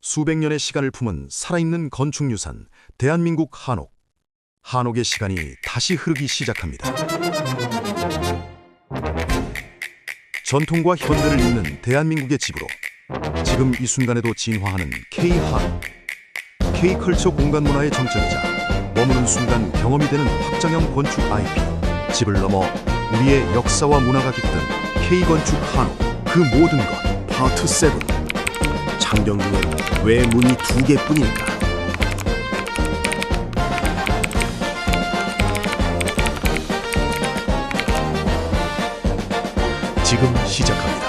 수백 년의 시간을 품은 살아있는 건축유산 대한민국 한옥. 한옥의 시간이 다시 흐르기 시작합니다. 전통과 현대를 잇는 대한민국의 집으로 지금 이 순간에도 진화하는 K한옥. K컬처 공간문화의 정점이자 머무는 순간 경험이 되는 확장형 건축 IP. 집을 넘어 우리의 역사와 문화가 깃든 K건축 한옥. 그 모든 것. 파트 7. 창경궁엔 왜 문이 2개뿐일까? 지금 시작합니다.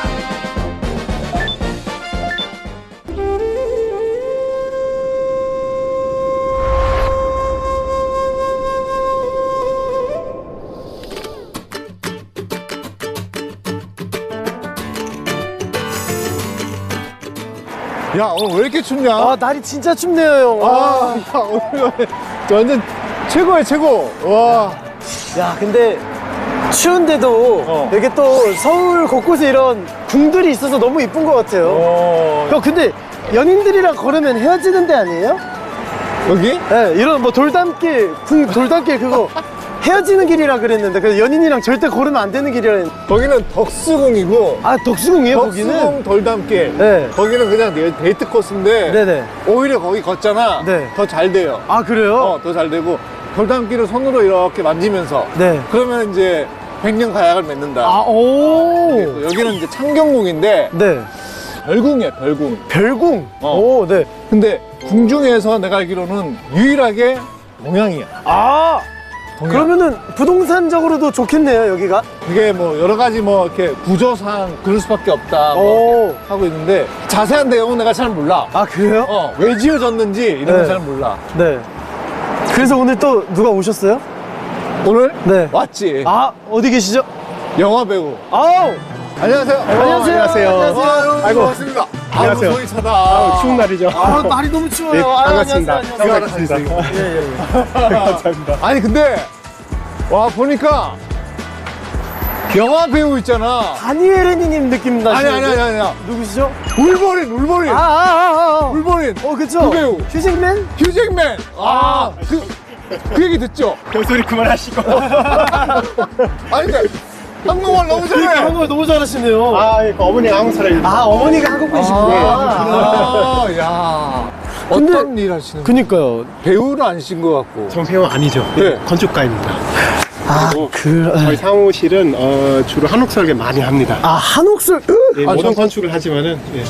야, 오늘 왜 이렇게 춥냐? 아, 날이 진짜 춥네요, 형. 야, 오늘 완전 최고야, 최고. 와. 야, 근데 추운데도 여기 또 서울 곳곳에 이런 궁들이 있어서 너무 이쁜 것 같아요. 형, 근데 연인들이랑 걸으면 헤어지는 데 아니에요? 여기? 네, 이런 뭐 돌담길, 돌담길 그거 헤어지는 길이라 그랬는데 그 연인이랑 절대 걸으면 안 되는 길이라 했는데. 거기는 덕수궁이고. 아, 덕수궁이에요, 덕수궁 거기는? 돌담길. 네. 거기는 그냥 데이트 코스인데. 네네. 오히려 거기 걷잖아. 네. 더 잘 돼요. 아, 그래요? 더 잘 되고. 돌담길을 손으로 이렇게 만지면서. 네. 그러면 이제 백년 가약을 맺는다. 아, 오. 여기는 이제 창경궁인데. 네. 별궁이야, 별궁. 별궁? 어. 오, 네. 근데 궁 중에서 내가 알기로는 유일하게 동양이야. 아! 동양. 그러면은 부동산적으로도 좋겠네요, 여기가? 그게 뭐 여러 가지 뭐 이렇게 구조상 그럴 수밖에 없다 오. 뭐 이렇게 하고 있는데 자세한 내용은 내가 잘 몰라. 아, 그래요? 왜 지어졌는지 이런 건 네. 잘 몰라. 네. 그래서 오늘 또 누가 오셨어요? 오늘 네. 왔지. 아, 어디 계시죠? 영화 배우. 아우! 안녕하세요. 안녕하세요. 안녕하세요. 아이고 반갑습니다. 안녕하세요. 소리 차다. 추운 날이죠. 아, 날이 너무 추워요. 네, 아, 반갑습니다. 안녕하세요. 안녕하세요. 반갑습니다. 예, 예, 예. 감사합니다. 아니 근데 와 보니까 영화 배우 있잖아. 다니엘 애니님 느낌 아니 나시는데? 아니. 누구시죠? 울버린. 아. 울버린. 그쵸. 그 배우. 휴잭맨? 휴잭맨. 그 얘기 듣죠? 그 소리 그만하시고. 아니 근데 한국말 너무 잘해. 한국말 너무 잘하시네요. 아, 어머니 한국 사람이. 아, 어머니가 한국 분이시구나. 야. 근데- 어떤 일 하시는 거예요? 그니까요. 배우는 아니신 것 같고. 정배우 아니죠. 네. 건축가입니다. 아, 저희 사무실은 주로 한옥 설계 많이 합니다. 아, 한옥술. 예, 아, 모든 저- 건축을 하지만은 예.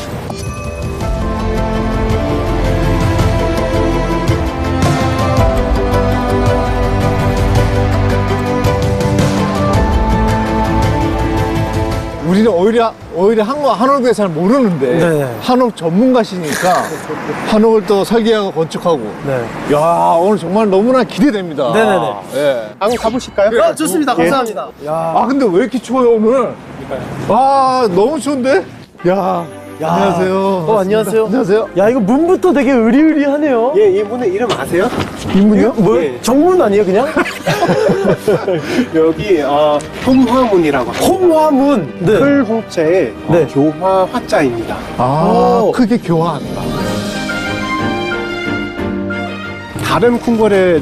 우리는 오히려 한옥에 대해서 잘 모르는데 네. 한옥 전문가시니까 한옥을 또 설계하고 건축하고. 네. 야 오늘 정말 너무나 기대됩니다. 네네네. 예. 한번 가보실까요? 아, 좋습니다. 감사합니다. 야. 아 근데 왜 이렇게 추워요 오늘? 아 너무 추운데? 야. 안녕하세요. 안녕하세요. 안녕하세요. 야, 이거 문부터 되게 의리의리하네요. 예, 이분의 이름 아세요? 인문이요? 뭐요? 예. 정문 아니에요, 그냥? 여기 홈화문이라고 합니다. 홍화문. 네. 풀홍채의 네. 교화 화자입니다. 아 크게 교환한다. 다른 궁궐의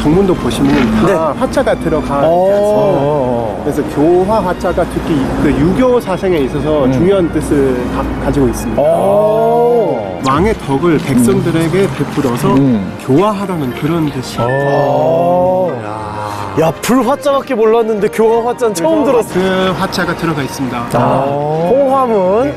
정문도 보시면 다 네. 화자가 들어가 어. 그래서 교화 화자가 특히 그 유교 사상에 있어서 중요한 뜻을 가지고 있습니다. 오. 왕의 덕을 백성들에게 베풀어서 교화하라는 그런 뜻이. 야, 불화자밖에 몰랐는데 교화 화자는 처음 들었어. 그 화자가 들어가 있습니다. 홍화문.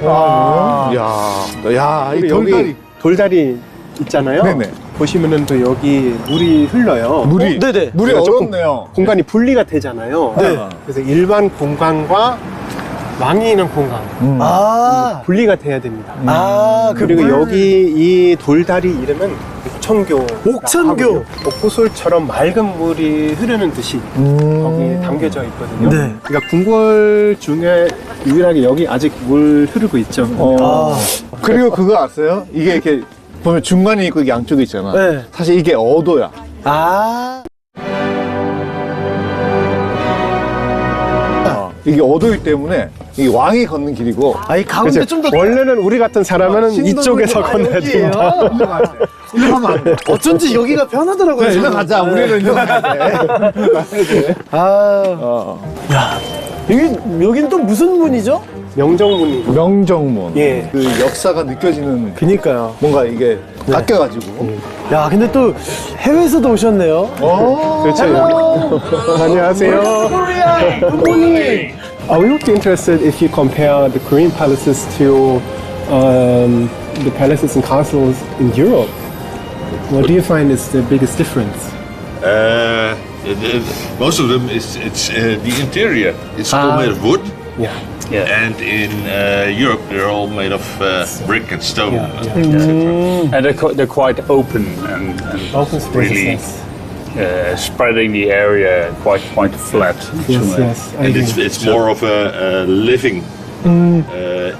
야, 이 그리고 돌다리. 여기 돌다리 있잖아요. 네네. 보시면은 또 여기 물이 흘러요. 물이 네네. 물이 그러니까 조금 얼었네요. 공간이 분리가 되잖아요. 네. 그래서 일반 공간과 왕이 있는 공간 아. 분리가 돼야 됩니다. 그 그리고 물. 여기 이 돌다리 이름은 옥천교. 옥천교. 옥구슬처럼 맑은 물이 흐르는 듯이 거기 담겨져 있거든요. 네. 그러니까 궁궐 중에 유일하게 여기 아직 물 흐르고 있죠. 그리고 그거 아세요? 이게 이렇게 보면 중간에 있고 양쪽에 있잖아. 네. 사실 이게 어도야. 아. 이게 어도이기 때문에 이 왕이 걷는 길이고. 아, 이 가운데 그치? 좀 더. 원래는 우리 같은 사람은 이쪽에서 건너야 된다. 일로 가면 안 돼. 어쩐지 여기가 편하더라고요. 일로 저는. 가자. 우리는 일로 가야 돼. 아, 야, 여긴 또 무슨 문이죠? 명정문이고. 명정문. 예. 그 역사가 느껴지는 그니까요. 뭔가 이게 깎여가지고. 야, 근데 또 해외에서도 오셨네요. 그렇죠. 안녕하세요. I would be interested if you compare the Korean palaces to the palaces and castles in Europe. What do you find is the biggest difference? Most of them it's the interior. It's all made of wood, Yeah. and in Europe they're all made of brick and stone. And they're quite open and Open really spaces. spreading the area quite flat. Yes, yes. I And agree. it's more of a living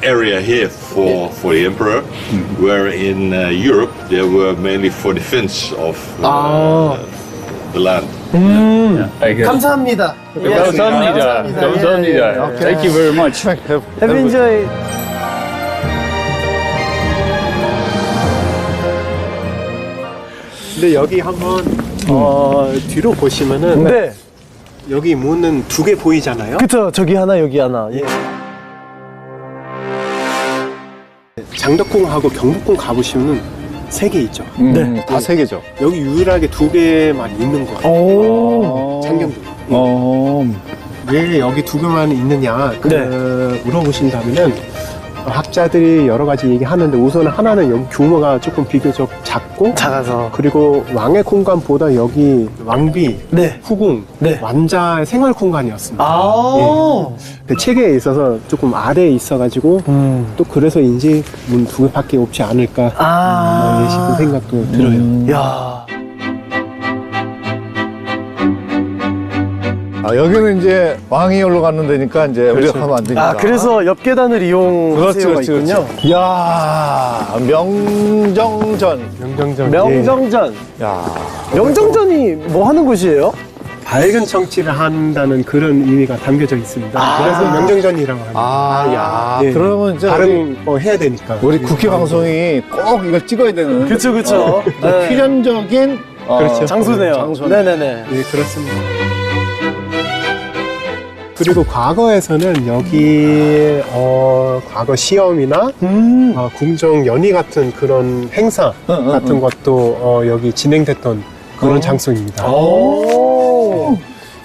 area here for the emperor, where in Europe they were mainly for defense of the land. 감사합니다. 감사합니다. 감사합니다. Thank you very much. Have enjoyed. 근데 여기 한번 뒤로 보시면은 네. 여기 문은 두 개 보이잖아요. 그쵸. 저기 하나, 여기 하나. 예. 장덕궁하고 경복궁 가보시면은 세 개 있죠. 네. 다 세 개죠. 여기 유일하게 두 개만 있는 거예요. 오. 창경도. 어. 왜 여기 두 개만 있느냐 네. 물어보신다면은 학자들이 여러 가지 얘기하는데 우선 하나는 여기 규모가 조금 비교적 작고 작아서. 그리고 왕의 공간보다 여기 왕비, 네. 후궁, 네. 왕자의 생활 공간이었습니다. 아. 그 체계에 있어서 조금 아래에 있어가지고 또 그래서인지 문 두 개밖에 없지 않을까 아. 그 생각도 들어요. 야. 아, 여기는 이제 왕이 올라 가는 데니까 이제 우리가 가면 안 되니까. 아, 그래서 옆 계단을 이용하세요가 있군요. 이야, 명정전. 명정전. 명정전. 야. 명정전이 뭐 하는 곳이에요? 밝은 정치를 한다는 그런 의미가 담겨져 있습니다. 그래서 명정전이라고 합니다. 아, 야. 예. 그러면 이제 다른 거 해야 되니까. 우리 국회 방송이 꼭 이걸 찍어야 되는. 그쵸, 그쵸. 네. 필연적인 그렇죠. 장소네요. 장소네. 네네네. 예, 그렇습니다. 그리고 과거에서는 여기 과거 시험이나 궁정 연희 같은 그런 행사 같은 것도 여기 진행됐던 그런 장소입니다. 오.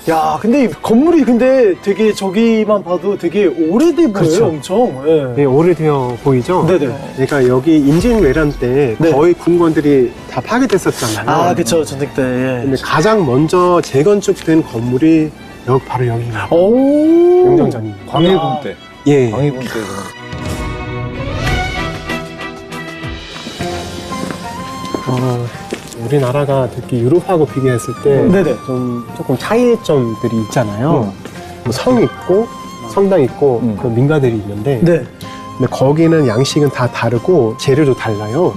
야, 근데 이 건물이 근데 되게 저기만 봐도 되게 오래돼 보여요, 그렇죠. 엄청. 예. 네, 오래되어 보이죠? 네네. 그러니까 여기 임진왜란 때 네. 거의 궁궐들이 다 파괴됐었잖아요. 아, 그쵸, 전쟁 때. 예. 근데 가장 먼저 재건축된 건물이 바로 여기입니다. 오. 명정전입니다. 광해군 때. 예. 광해군 때. 우리나라가 특히 유럽하고 비교했을 때 네네. 조금 차이점들이 있잖아요. 뭐성 있고 성당 있고 그 민가들이 있는데 네. 근데 거기는 양식은 다 다르고 재료도 달라요.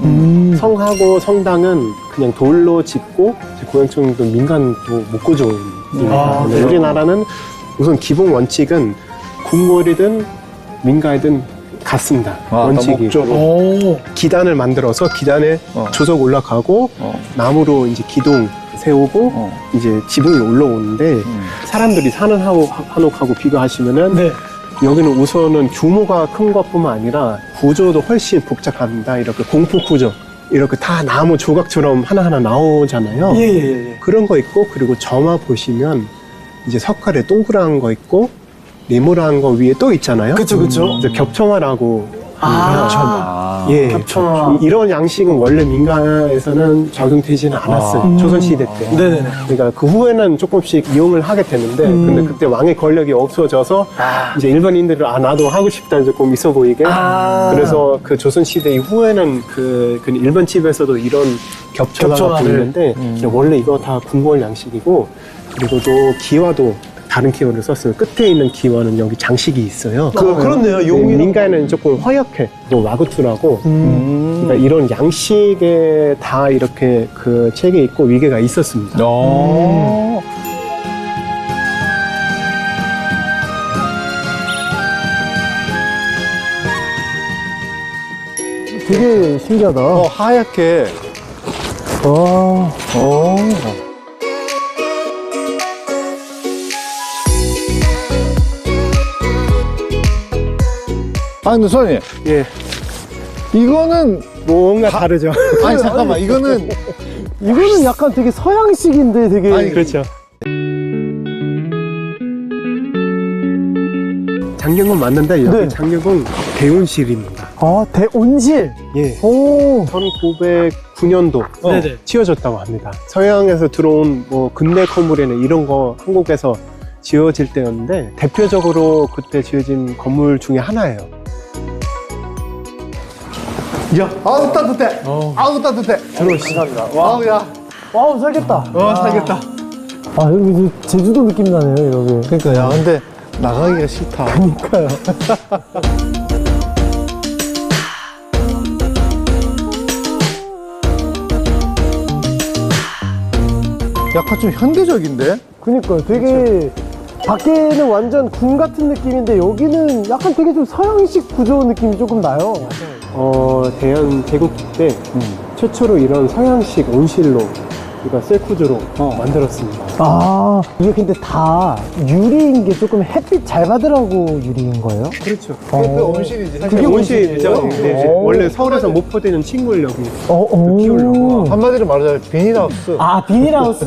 성하고 성당은 그냥 돌로 짓고 고양청도 민간도 목고조입니다. 아, 근데 그래요? 우리나라는 우선 기본 원칙은 궁궐이든 민가이든 같습니다. 원칙이. 목조로. 오. 기단을 만들어서 기단에 조석 올라가고 나무로 이제 기둥 세우고 이제 지붕이 올라오는데 사람들이 사는 한옥하고 비교하시면은 네. 여기는 우선은 규모가 큰 것뿐만 아니라 구조도 훨씬 복잡합니다. 이렇게 공포 구조 이렇게 다 나무 조각처럼 하나하나 나오잖아요. 예, 예, 예. 그런 거 있고 그리고 점화 보시면 이제 석가래 동그란 거 있고 네모난 거 위에 또 있잖아요. 그쵸, 그쵸. 이제 겹청화라고 아. 예, 겹청화. 이런 양식은 원래 민가에서는 적용되지는 않았어요. 조선시대 때. 네네네. 그러니까 그 후에는 조금씩 이용을 하게 됐는데, 근데 그때 왕의 권력이 없어져서 이제 일반인들은 나도 하고 싶다 조금 있어 보이게. 그래서 그 조선시대 이후에는 그 일반 집에서도 이런 겹청화가 겹청화를. 보이는데 원래 이거 다 궁궐 양식이고 그리고 또 기와도 다른 기원을 썼어요. 끝에 있는 기원은 여기 장식이 있어요. 그렇네요. 용이. 민가에는 조금 허옇게 또 와구투라고 그러니까 이런 양식에 다 이렇게 그 책에 있고 위계가 있었습니다. 되게 신기하다. 하얗게. 와. 아, 근데 선생님. 예. 이거는, 뭔가 다르죠. 아니, 잠깐만. 이거는, 이거는 약간 되게 서양식인데 되게. 아니, 그렇죠. 장경은 맞는데 여기 네. 장경은 대온실입니다. 아, 대온실. 예. 오. 1909년도 네네. 지어졌다고 합니다. 서양에서 들어온 뭐 근대 건물에는 이런 거 한국에서 지어질 때였는데 대표적으로 그때 지어진 건물 중에 하나예요. 야, 아우, 따뜻해. 아우, 따뜻해. 들어오시죠. 와우, 야. 와우, 살겠다. 살겠다. 아, 여기 제주도 느낌 나네요, 여기. 그러니까, 야, 근데 나가기가 싫다. 그러니까요. 약간 좀 현대적인데? 그러니까요. 되게 밖에는 완전 궁 같은 느낌인데 여기는 약간 되게 좀 서양식 구조 느낌이 조금 나요. 대한 제국 때 최초로 이런 서양식 온실로 그러니까 셀쿠드로 만들었습니다. 아, 이게 근데 다 유리인 게 조금 햇빛 잘 받으라고 유리인 거예요? 그렇죠. 그 온실이지. 그게 온실이죠. 네. 오. 원래 서울에서 목포되는 식물 여기 오. 키우려고. 한마디로 말하자면 비닐하우스. 아, 비닐하우스?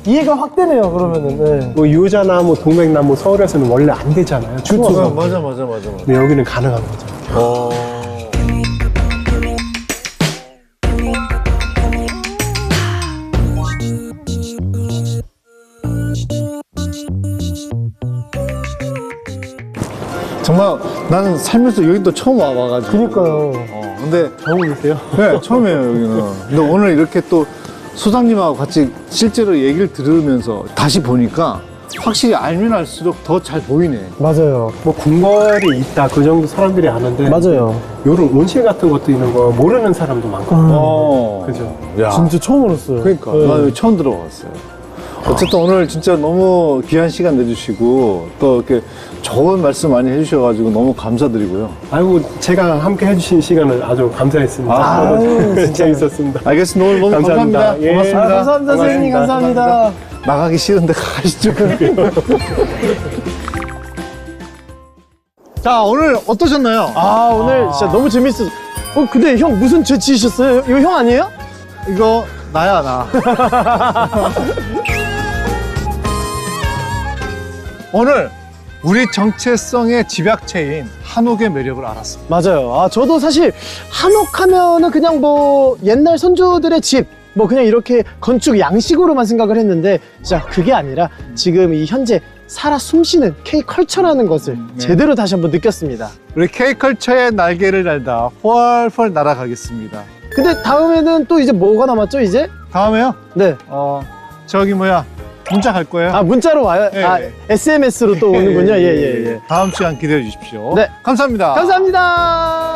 이해가 확 되네요, 그러면은. 네. 뭐 유자나무, 동맥나무 서울에서는 원래 안 되잖아요. 추워서. 맞아. 근데 여기는 가능한 거죠. 정말 나는 살면서 여기도 처음 와가지고. 그니까요. 근데 처음이세요? 네, 처음이에요, 여기는. 근데 오늘 이렇게 또 소장님하고 같이 실제로 얘기를 들으면서 다시 보니까 확실히 알면 알수록 더 잘 보이네. 맞아요. 뭐 궁궐이 있다 그 정도 사람들이 아는데 맞아요. 요런 온실 같은 것도 있는 거 모르는 사람도 많거든요. 그죠? 야. 진짜 처음 알았어요. 그러니까. 나 여기 처음 들어봤어요. 어쨌든 오늘 진짜 너무 귀한 시간 내주시고 또 이렇게 좋은 말씀 많이 해주셔가지고 너무 감사드리고요. 아이고 제가 함께 해주신 시간을 아주 감사했습니다. 아유, 진짜. 재밌었습니다. 알겠습니다. 오늘 너무 감사합니다. 예. 고맙습니다. 감사합니다, 선생님. 감사합니다. 나가기 싫은데 가시죠. 자, 오늘 어떠셨나요? 오늘 진짜 너무 재밌었어. 근데 형 무슨 죄 지으셨어요? 이거 형 아니에요? 이거 나야, 나. 오늘 우리 정체성의 집약체인 한옥의 매력을 알았습니다. 맞아요. 저도 사실 한옥 하면은 그냥 뭐 옛날 선조들의 집, 뭐 그냥 이렇게 건축 양식으로만 생각을 했는데 진짜 그게 아니라 지금 이 현재 살아 숨쉬는 K컬처라는 것을 제대로 다시 한번 느꼈습니다. 우리 K컬처의 날개를 달다 훨훨 날아가겠습니다. 근데 다음에는 또 이제 뭐가 남았죠, 이제? 다음에요? 네. 저기 뭐야, 문자 갈 거예요. 문자로 와요? 네. SMS로 또 오는군요. 예. 다음 시간 기대해 주십시오. 네. 감사합니다. 감사합니다.